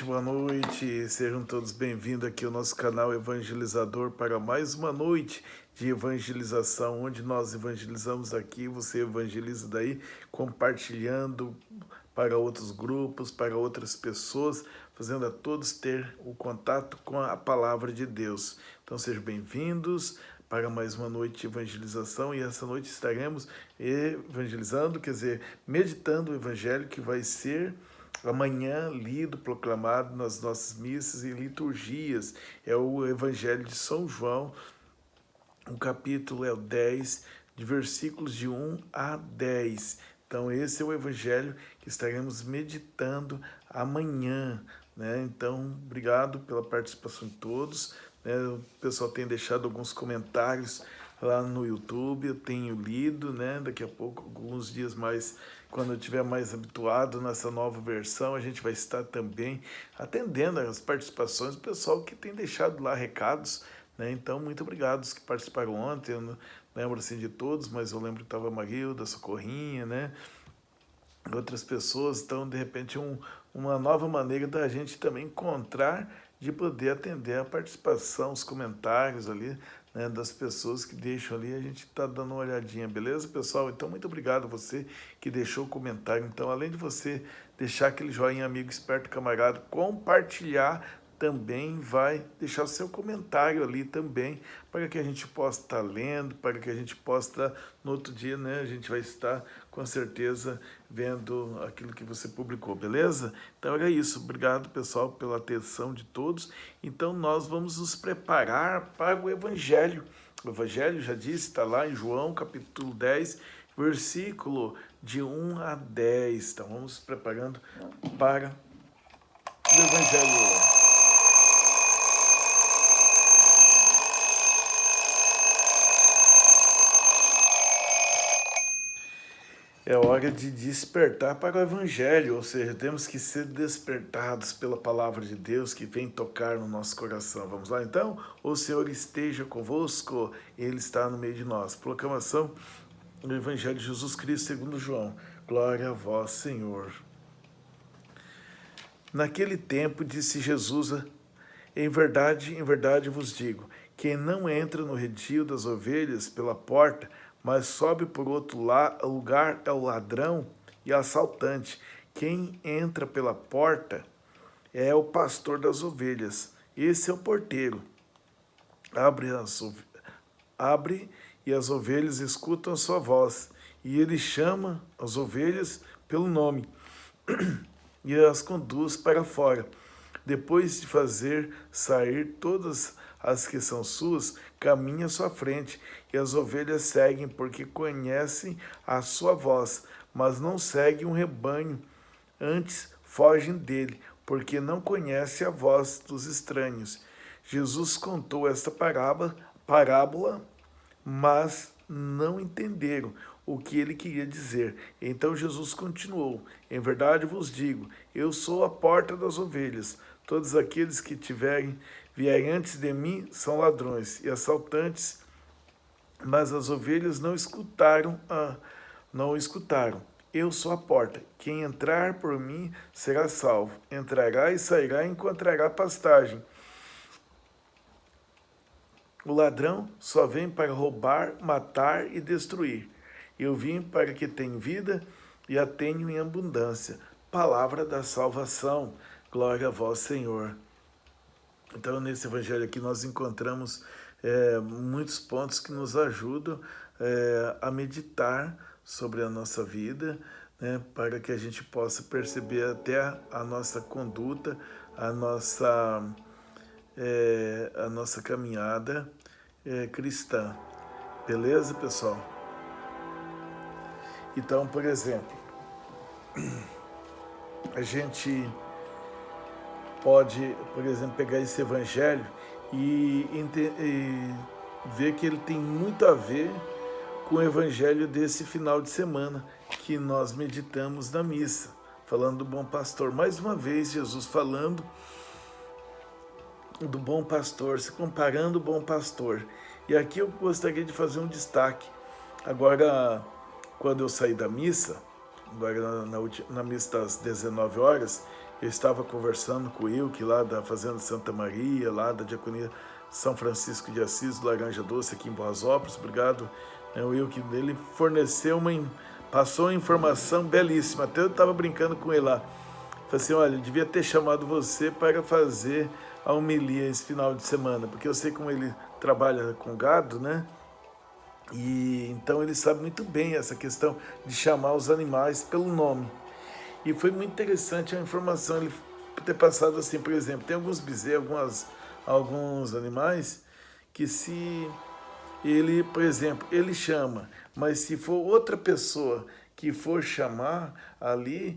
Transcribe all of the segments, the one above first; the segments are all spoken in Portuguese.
boa noite, sejam todos bem-vindos aqui ao nosso canal Evangelizador para mais uma noite de evangelização, onde nós evangelizamos aqui, você evangeliza daí, compartilhando para outros grupos, para outras pessoas, fazendo a todos ter o contato com a palavra de Deus. Então sejam bem-vindos para mais uma noite de evangelização, e essa noite estaremos evangelizando, quer dizer, meditando o evangelho que vai ser amanhã lido, proclamado nas nossas missas e liturgias. É o Evangelho de São João, o capítulo é o 10, de versículos de 1 a 10. Então esse é o Evangelho que estaremos meditando amanhã, né? Então, obrigado pela participação de todos, né? O pessoal tem deixado alguns comentários lá no YouTube, eu tenho lido, né? Daqui a pouco, alguns dias mais, quando eu estiver mais habituado nessa nova versão, a gente vai estar também atendendo as participações do pessoal que tem deixado lá recados, né? Então, muito obrigado os que participaram ontem. Eu não lembro assim de todos, mas eu lembro que estava a Marilda, a Socorrinha, né? Outras pessoas. Então, de repente, uma nova maneira da gente também encontrar, de poder atender a participação, os comentários ali, né, das pessoas que deixam ali, a gente está dando uma olhadinha, beleza, pessoal? Então, muito obrigado a você que deixou o comentário. Então, além de você deixar aquele joinha, amigo, esperto, camarada, compartilhar, também vai deixar o seu comentário ali também, para que a gente possa estar lendo, para que a gente possa estar no outro dia, né? A gente vai estar com certeza vendo aquilo que você publicou, beleza? Então era isso, obrigado pessoal pela atenção de todos. Então nós vamos nos preparar para o Evangelho. O Evangelho, já disse, está lá em João capítulo 10, versículo de 1 a 10. Então vamos nos preparando para o Evangelho. É hora de despertar para o Evangelho, ou seja, temos que ser despertados pela palavra de Deus que vem tocar no nosso coração. Vamos lá então? O Senhor esteja convosco, Ele está no meio de nós. Proclamação do Evangelho de Jesus Cristo segundo João. Glória a vós, Senhor. Naquele tempo disse Jesus: em verdade vos digo, quem não entra no redil das ovelhas pela porta, mas sobe por outro lugar é o ladrão e assaltante. Quem entra pela porta é o pastor das ovelhas. Esse é o porteiro. Abre e as ovelhas escutam a sua voz. E ele chama as ovelhas pelo nome e as conduz para fora. Depois de fazer sair todas as que são suas, caminha à sua frente, e as ovelhas seguem, porque conhecem a sua voz, mas não seguem um rebanho, antes fogem dele, porque não conhecem a voz dos estranhos. Jesus contou esta parábola, mas não entenderam o que ele queria dizer. Então Jesus continuou: em verdade vos digo, eu sou a porta das ovelhas. Todos aqueles que vierem antes de mim são ladrões e assaltantes, mas as ovelhas não escutaram. Eu sou a porta. Quem entrar por mim será salvo. Entrará e sairá e encontrará pastagem. O ladrão só vem para roubar, matar e destruir. Eu vim para que tenham vida e a tenham em abundância. Palavra da salvação. Glória a vós, Senhor. Então, nesse evangelho aqui, nós encontramos muitos pontos que nos ajudam a meditar sobre a nossa vida, né, para que a gente possa perceber até a nossa conduta, a nossa caminhada cristã. Beleza, pessoal? Então, por exemplo, a gente pode, por exemplo, pegar esse evangelho e ver que ele tem muito a ver com o evangelho desse final de semana que nós meditamos na missa, falando do bom pastor. Mais uma vez, Jesus falando do bom pastor, se comparando o bom pastor. E aqui eu gostaria de fazer um destaque. Agora, quando eu saí da missa, agora na missa das 19 horas, Eu estava conversando com o Wilke lá da Fazenda Santa Maria, lá da Diaconia São Francisco de Assis, do Laranja Doce, aqui em Boasópolis. Obrigado, né, o Wilke. Ele forneceu passou uma informação belíssima. Até eu estava brincando com ele lá. Falei assim, olha, eu devia ter chamado você para fazer a homilia esse final de semana, porque eu sei como ele trabalha com gado, né? E então ele sabe muito bem essa questão de chamar os animais pelo nome. E foi muito interessante a informação, ele ter passado assim, por exemplo, tem alguns bezerros, alguns animais que se ele, por exemplo, ele chama, mas se for outra pessoa que for chamar ali,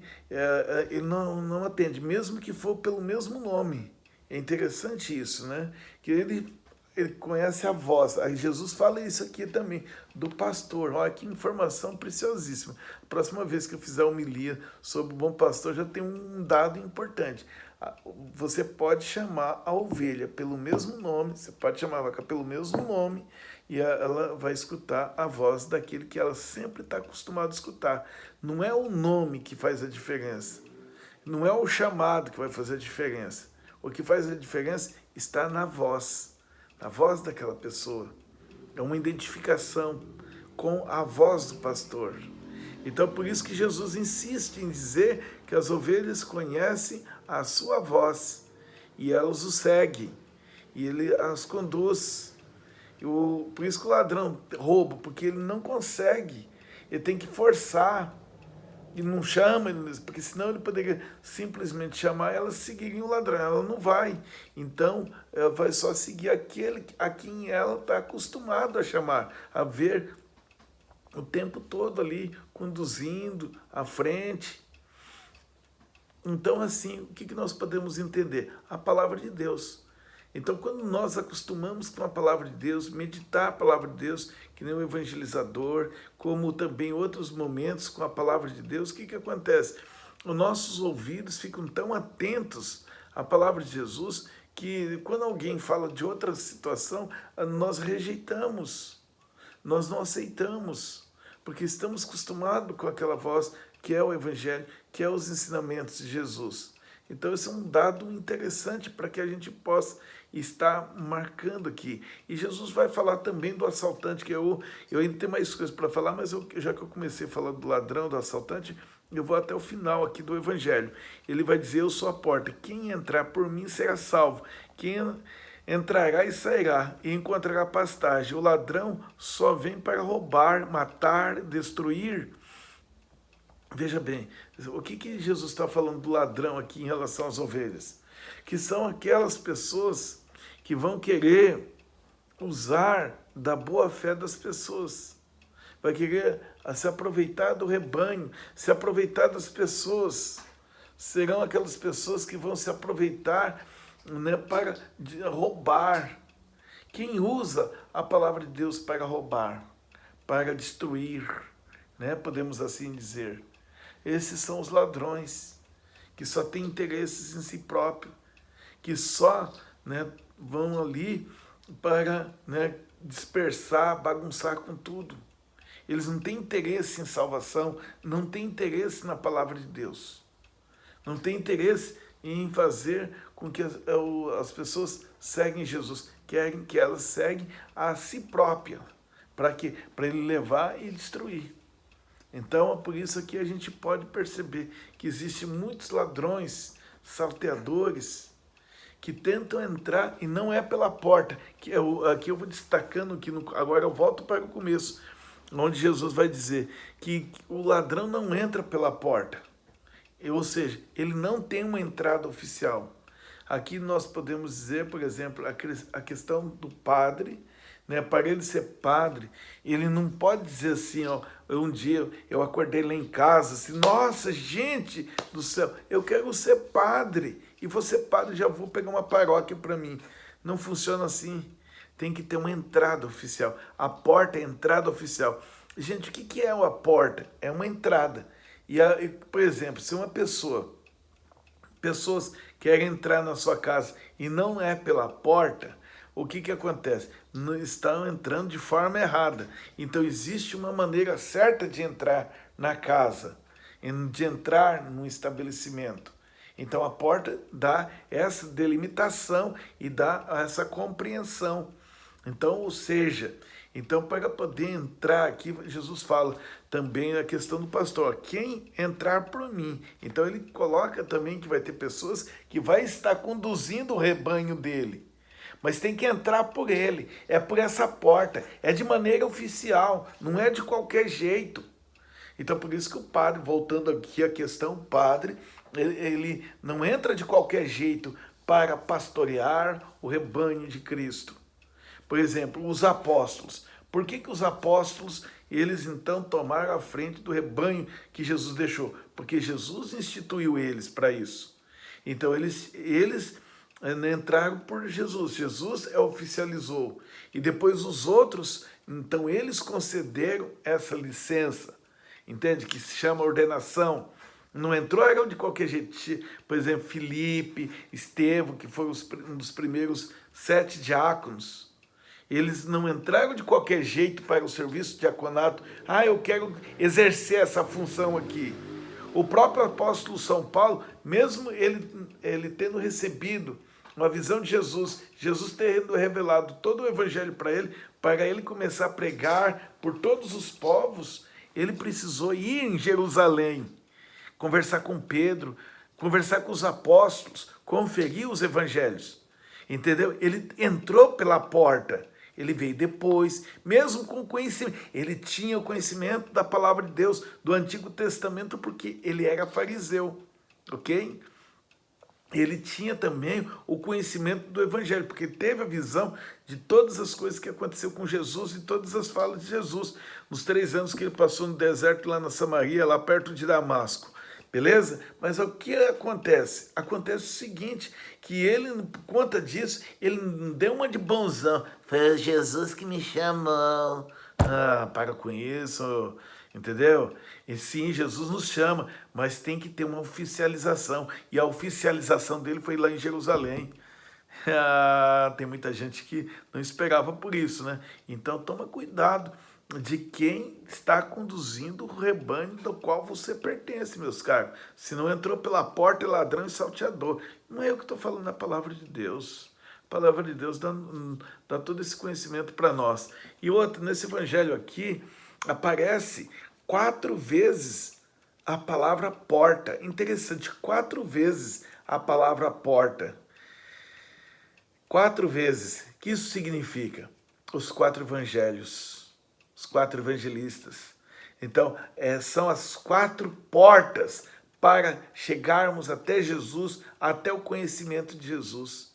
ele não atende, mesmo que for pelo mesmo nome. É interessante isso, né? Que ele conhece a voz. Aí Jesus fala isso aqui também, do pastor. Olha que informação preciosíssima. A próxima vez que eu fizer homilia sobre o bom pastor, já tem um dado importante. Você pode chamar a ovelha pelo mesmo nome, você pode chamar a vaca pelo mesmo nome, e ela vai escutar a voz daquele que ela sempre está acostumada a escutar. Não é o nome que faz a diferença. Não é o chamado que vai fazer a diferença. O que faz a diferença está na voz daquela pessoa. É uma identificação com a voz do pastor. Então, por isso que Jesus insiste em dizer que as ovelhas conhecem a sua voz e elas o seguem e ele as conduz. Por isso que o ladrão rouba, porque ele não consegue, ele tem que forçar. E não chama, porque senão ele poderia simplesmente chamar, ela seguiria o ladrão, ela não vai. Então, ela vai só seguir aquele a quem ela está acostumada a chamar, a ver o tempo todo ali, conduzindo à frente. Então, assim, o que nós podemos entender? A palavra de Deus. Então, quando nós acostumamos com a palavra de Deus, meditar a palavra de Deus, que nem o evangelizador, como também outros momentos com a palavra de Deus, o que acontece? Os nossos ouvidos ficam tão atentos à palavra de Jesus que quando alguém fala de outra situação, nós rejeitamos, nós não aceitamos, porque estamos acostumados com aquela voz que é o evangelho, que é os ensinamentos de Jesus. Então, esse é um dado interessante para que a gente possa estar marcando aqui. E Jesus vai falar também do assaltante, que eu ainda tenho mais coisas para falar, mas já que eu comecei a falar do ladrão, do assaltante, eu vou até o final aqui do Evangelho. Ele vai dizer, eu sou a porta, quem entrar por mim será salvo, quem entrará e sairá e encontrará pastagem. O ladrão só vem para roubar, matar, destruir. Veja bem, o que Jesus está falando do ladrão aqui em relação às ovelhas? Que são aquelas pessoas que vão querer usar da boa fé das pessoas. Vai querer se aproveitar do rebanho, se aproveitar das pessoas. Serão aquelas pessoas que vão se aproveitar, né, para roubar. Quem usa a palavra de Deus para roubar, para destruir, né, podemos assim dizer. Esses são os ladrões, que só têm interesses em si próprio, que só, né, vão ali para, né, dispersar, bagunçar com tudo. Eles não têm interesse em salvação, não têm interesse na palavra de Deus. Não têm interesse em fazer com que as pessoas seguem Jesus. Querem que elas seguem a si própria. Para quê? Para ele levar e destruir. Então, é por isso que a gente pode perceber que existem muitos ladrões, salteadores, que tentam entrar e não é pela porta. Aqui eu vou destacando, agora eu volto para o começo, onde Jesus vai dizer que o ladrão não entra pela porta. Ou seja, ele não tem uma entrada oficial. Aqui nós podemos dizer, por exemplo, a questão do padre, né? Para ele ser padre, ele não pode dizer assim, ó, um dia eu acordei lá em casa, assim, nossa, gente do céu, eu quero ser padre, e vou ser padre, já vou pegar uma paróquia para mim. Não funciona assim, tem que ter uma entrada oficial. A porta é a entrada oficial. Gente, o que é a porta? É uma entrada. Por exemplo, se pessoas querem entrar na sua casa e não é pela porta, o que acontece? Não estão entrando de forma errada. Então, existe uma maneira certa de entrar na casa, de entrar num estabelecimento. Então a porta dá essa delimitação e dá essa compreensão. Então, ou seja, então para poder entrar aqui, Jesus fala também a questão do pastor, quem entrar por mim. Então ele coloca também que vai ter pessoas que vai estar conduzindo o rebanho dele. Mas tem que entrar por ele, é por essa porta, é de maneira oficial, não é de qualquer jeito. Então por isso que o padre, voltando aqui à questão, o padre, ele não entra de qualquer jeito para pastorear o rebanho de Cristo. Por exemplo, os apóstolos. Por que os apóstolos, eles então tomaram a frente do rebanho que Jesus deixou? Porque Jesus instituiu eles para isso. Então eles entraram por Jesus. Jesus oficializou. E depois os outros, então eles concederam essa licença. Entende? Que se chama ordenação. Não entrou era de qualquer jeito. Por exemplo, Filipe, Estevão, que foram um dos primeiros 7 diáconos. Eles não entraram de qualquer jeito para o serviço de diaconato. Eu quero exercer essa função aqui. O próprio apóstolo São Paulo, mesmo ele tendo recebido uma visão de Jesus, Jesus tendo revelado todo o evangelho para ele começar a pregar por todos os povos, ele precisou ir em Jerusalém, conversar com Pedro, conversar com os apóstolos, conferir os evangelhos. Entendeu? Ele entrou pela porta. Ele veio depois, mesmo com conhecimento. Ele tinha o conhecimento da palavra de Deus, do Antigo Testamento, porque ele era fariseu, ok? Ele tinha também o conhecimento do Evangelho, porque ele teve a visão de todas as coisas que aconteceu com Jesus e todas as falas de Jesus, nos 3 anos que ele passou no deserto, lá na Samaria, lá perto de Damasco. Beleza? Mas o que acontece? Acontece o seguinte, que ele, por conta disso, ele não deu uma de bonzão. Foi Jesus que me chamou. Para com isso, entendeu? E sim, Jesus nos chama, mas tem que ter uma oficialização. E a oficialização dele foi lá em Jerusalém. Tem muita gente que não esperava por isso, né? Então toma cuidado de quem está conduzindo o rebanho do qual você pertence, meus caros. Se não entrou pela porta, é ladrão e salteador. Não é eu que estou falando, a palavra de Deus. A palavra de Deus dá todo esse conhecimento para nós. E outro, nesse evangelho aqui, aparece 4 vezes a palavra porta. Interessante, 4 vezes a palavra porta. 4 vezes. O que isso significa? Os 4 evangelhos. Os 4 evangelistas. Então, são as 4 portas para chegarmos até Jesus, até o conhecimento de Jesus.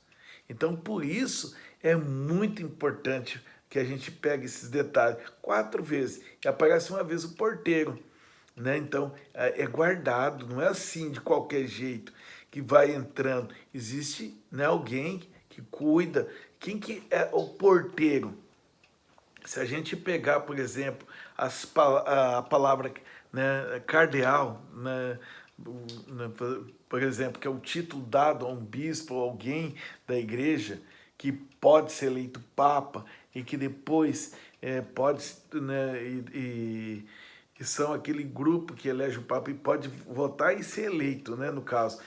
Então, por isso, é muito importante que a gente pegue esses detalhes. 4 vezes. E aparece uma vez o porteiro. Né? Então, é guardado, não é assim de qualquer jeito que vai entrando. Existe, né, alguém que cuida. Quem que é o porteiro? Se a gente pegar, por exemplo, a palavra, né, cardeal, né, por exemplo, que é o título dado a um bispo ou alguém da igreja que pode ser eleito papa e que depois pode, né, e são aquele grupo que elege o papa e pode votar e ser eleito, né, no caso.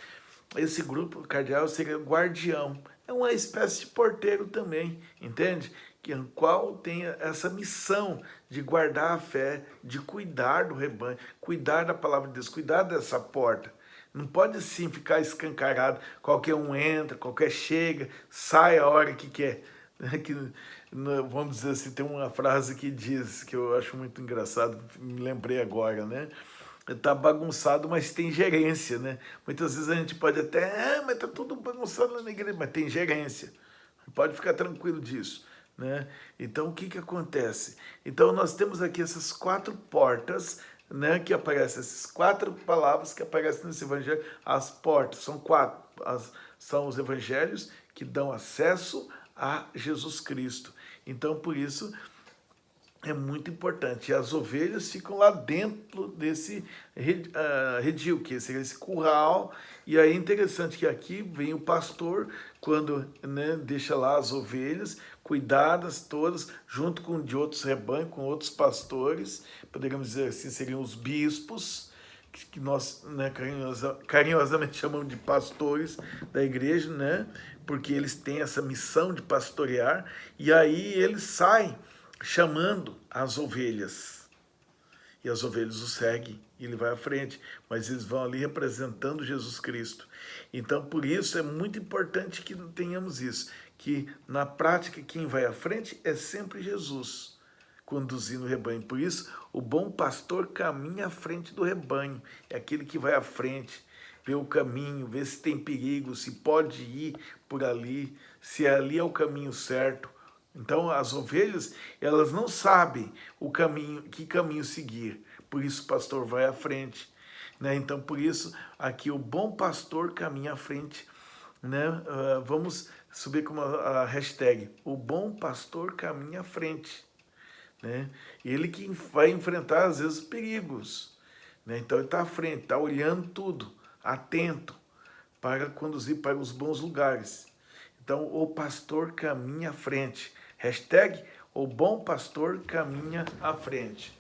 Esse grupo cardeal seria guardião. É uma espécie de porteiro também, entende? O qual tem essa missão de guardar a fé, de cuidar do rebanho, cuidar da palavra de Deus, cuidar dessa porta. Não pode assim ficar escancarado, qualquer um entra, qualquer chega, sai a hora que quer. Vamos dizer assim, tem uma frase que diz, que eu acho muito engraçado, me lembrei agora, né? Tá bagunçado, mas tem gerência, né? Muitas vezes a gente pode até, mas tá tudo bagunçado lá na igreja, mas tem gerência. Pode ficar tranquilo disso, né? Então, o que que acontece? Então, nós temos aqui essas 4 portas, né, que aparecem, essas 4 palavras que aparecem nesse evangelho. As portas, são 4, são os evangelhos que dão acesso a Jesus Cristo. Então, por isso, é muito importante. E as ovelhas ficam lá dentro desse redil, que seria esse curral. E aí é interessante que aqui vem o pastor, quando, né, deixa lá as ovelhas, cuidadas todas, junto com de outros rebanhos, com outros pastores, poderíamos dizer assim, seriam os bispos, que nós, né, carinhosamente chamamos de pastores da igreja, né, porque eles têm essa missão de pastorear, e aí eles saem chamando as ovelhas, e as ovelhas o seguem, e ele vai à frente, mas eles vão ali representando Jesus Cristo. Então, por isso, é muito importante que tenhamos isso, que na prática quem vai à frente é sempre Jesus, conduzindo o rebanho. Por isso, o bom pastor caminha à frente do rebanho, é aquele que vai à frente, vê o caminho, vê se tem perigo, se pode ir por ali, se ali é o caminho certo. Então, as ovelhas, elas não sabem o caminho, que caminho seguir. Por isso, o pastor vai à frente, né? Então, por isso, aqui o bom pastor caminha à frente, né? Vamos subir como a hashtag, o bom pastor caminha à frente, né? Ele que vai enfrentar, às vezes, perigos, né? Então, ele está à frente, está olhando tudo, atento, para conduzir para os bons lugares. Então, o pastor caminha à frente. Hashtag, o bom pastor caminha à frente.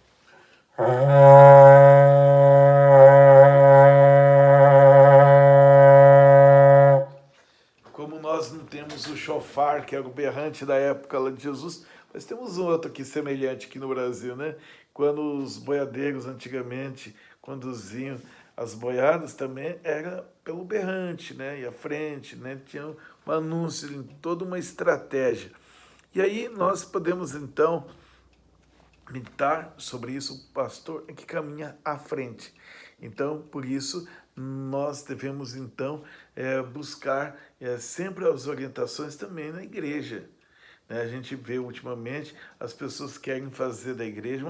Como nós não temos o chofar, que era o berrante da época lá de Jesus, mas temos um outro aqui semelhante aqui no Brasil, né? Quando os boiadeiros antigamente conduziam as boiadas, também era pelo berrante, né? E à frente, né? Tinha um anúncio, toda uma estratégia. E aí nós podemos então meditar sobre isso, o pastor é que caminha à frente. Então, por isso, nós devemos então buscar sempre as orientações também na igreja. Né? A gente vê ultimamente as pessoas querem fazer da igreja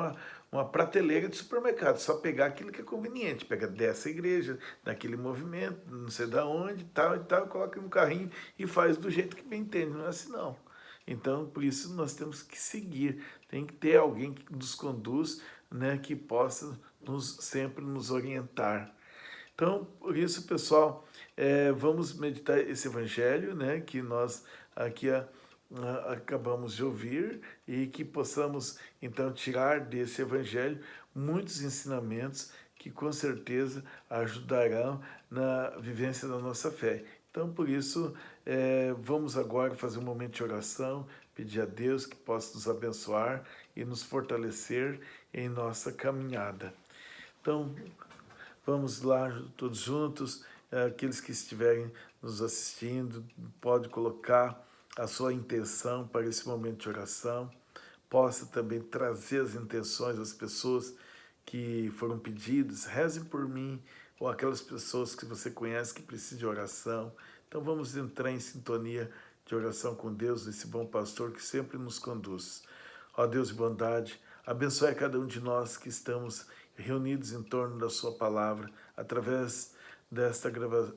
uma prateleira de supermercado, só pegar aquilo que é conveniente, pega dessa igreja, daquele movimento, não sei da onde, tal e tal, coloca no carrinho e faz do jeito que bem entende. Não é assim não. Então, por isso nós temos que seguir, tem que ter alguém que nos conduz, né, que possa sempre nos orientar. Então, por isso, pessoal, vamos meditar esse evangelho, né, que nós aqui acabamos de ouvir e que possamos, então, tirar desse evangelho muitos ensinamentos que, com certeza, ajudarão na vivência da nossa fé. Então, por isso, vamos agora fazer um momento de oração, pedir a Deus que possa nos abençoar e nos fortalecer em nossa caminhada. Então, vamos lá todos juntos. Aqueles que estiverem nos assistindo, pode colocar a sua intenção para esse momento de oração. Possa também trazer as intenções das pessoas que foram pedidas. Rezem por mim, ou aquelas pessoas que você conhece que precisam de oração. Então vamos entrar em sintonia de oração com Deus, esse bom pastor que sempre nos conduz. Ó Deus de bondade, abençoe a cada um de nós que estamos reunidos em torno da sua palavra, através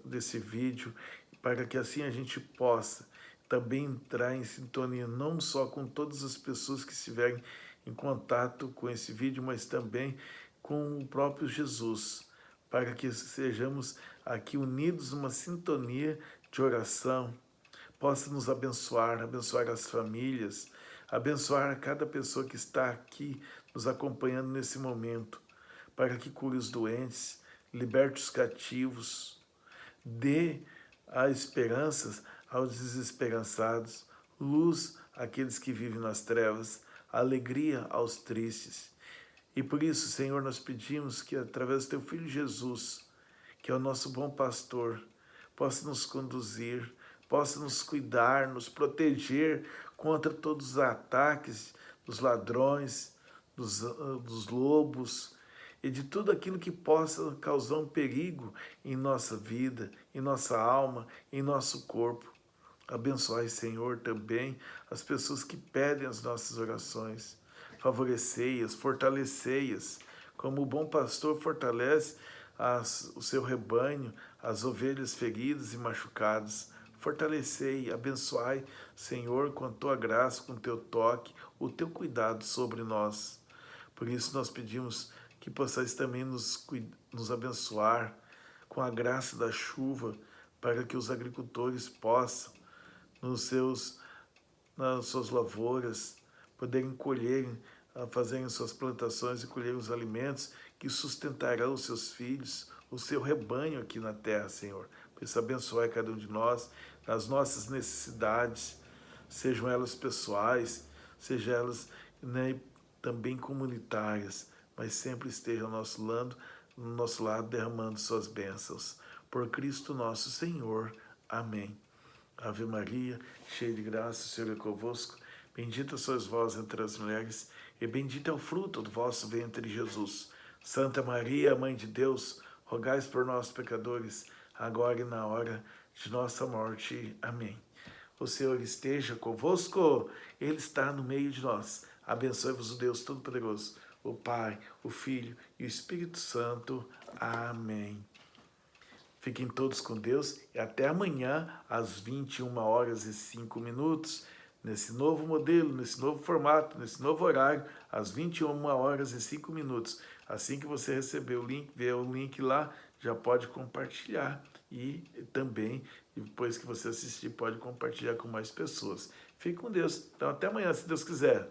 desse vídeo, para que assim a gente possa também entrar em sintonia, não só com todas as pessoas que estiverem em contato com esse vídeo, mas também com o próprio Jesus, para que sejamos aqui unidos numa sintonia de oração, possa nos abençoar, abençoar as famílias, abençoar a cada pessoa que está aqui nos acompanhando nesse momento, para que cure os doentes, liberte os cativos, dê a esperança aos desesperançados, luz àqueles que vivem nas trevas, alegria aos tristes. E por isso, Senhor, nós pedimos que através do Teu Filho Jesus, que é o nosso bom pastor, possa nos conduzir, possa nos cuidar, nos proteger contra todos os ataques dos ladrões, dos lobos e de tudo aquilo que possa causar um perigo em nossa vida, em nossa alma, em nosso corpo. Abençoe, Senhor, também as pessoas que pedem as nossas orações. Favorecei-as, fortalecei-as, como o bom pastor fortalece o seu rebanho, as ovelhas feridas e machucadas. Fortalecei, abençoai, Senhor, com a tua graça, com o teu toque, o teu cuidado sobre nós. Por isso nós pedimos que possais também nos abençoar com a graça da chuva, para que os agricultores possam, nas suas lavouras, poderem colher a fazerem suas plantações e colherem os alimentos que sustentarão os seus filhos, o seu rebanho aqui na terra, Senhor. Por isso, abençoe cada um de nós, nas nossas necessidades, sejam elas pessoais, sejam elas, né, também comunitárias, mas sempre esteja ao no nosso lado, derramando suas bênçãos. Por Cristo nosso Senhor. Amém. Ave Maria, cheia de graça, o Senhor é convosco. Bendita sois vós entre as mulheres, e bendito é o fruto do vosso ventre, Jesus. Santa Maria, Mãe de Deus, rogai por nós, pecadores, agora e na hora de nossa morte. Amém. O Senhor esteja convosco, Ele está no meio de nós. Abençoe-vos o Deus Todo-Poderoso, o Pai, o Filho e o Espírito Santo. Amém. Fiquem todos com Deus e até amanhã, às 21h05, nesse novo modelo, nesse novo formato, nesse novo horário, às 21h05. Assim que você receber o link, ver o link lá, já pode compartilhar. E também, depois que você assistir, pode compartilhar com mais pessoas. Fique com Deus. Então, até amanhã, se Deus quiser.